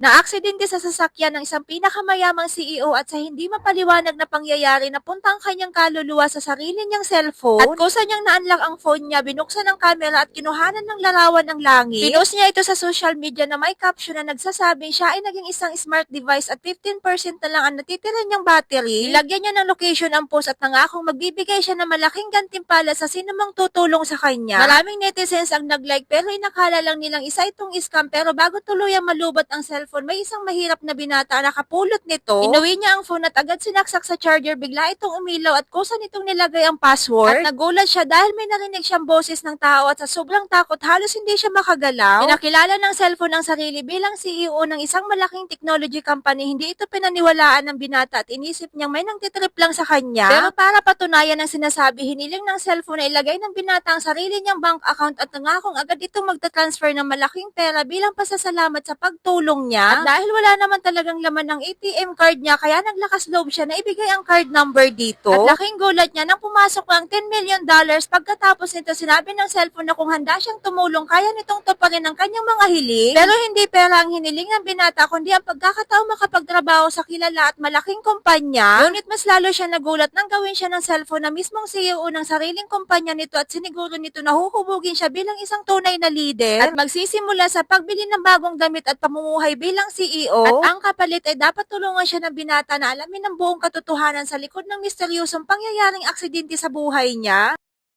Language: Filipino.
Naaksidente sa sasakyan ng isang pinakamayamang CEO at sa hindi mapaliwanag na pangyayari napunta ang kanyang kaluluwa sa sarili niyang cellphone at kusa niyang na-unlock ang phone niya, binuksan ng camera at kinuhanan ng larawan ng langit. Pinost niya ito sa social media na may caption na nagsasabing siya ay naging isang smart device at 15% na lang ang natitira niyang battery. Nilagyan niya ng location ang post at nangakong magbibigay siya ng malaking gantimpala sa sinumang tutulong sa kanya. Maraming netizens ang nag-like pero inakala lang nilang isa itong scam, pero bago tuluyang malubot ang cellphone, may isang mahirap na binata na nakapulot nito. Inuwi niya ang phone at agad sinaksak sa charger. Bigla itong umilaw at kusa nitong nilagay ang password. At nagulat siya dahil may narinig siyang boses ng tao at sa sobrang takot halos hindi siya makagalaw. Pinakilala ng cellphone ang sarili bilang CEO ng isang malaking technology company. Hindi ito pinaniwalaan ng binata at inisip niyang may nangtitrip lang sa kanya. Pero para patunayan ang sinasabi, hiniling ng cellphone na ilagay ng binata ang sarili niyang bank account at nangakong agad itong magta-transfer ng malaking pera bilang pasasalamat sa pagtulong niya. At dahil wala naman talagang laman ng ATM card niya, kaya naglakas loob siya na ibigay ang card number dito. At laking gulat niya nang pumasok ang $10 million. Pagkatapos nito, sinabi ng cellphone na kung handa siyang tumulong, kaya nitong tuparin ang kanyang mga hiling. Pero hindi pera ang hiniling ng binata, kundi ang pagkakataong makapagtrabaho sa kilala at malaking kumpanya. Ngunit mas lalo siya nagulat nang gawin siya ng cellphone na mismong CEO ng sariling kumpanya nito at siniguro nito na huhubugin siya bilang isang tunay na leader at magsisimula sa pagbili ng bagong damit at pamumuhay bilang CEO. At ang kapalit ay dapat tulungan siya ng binata na alamin ang buong katotohanan sa likod ng misteryosong pangyayaring aksidente sa buhay niya.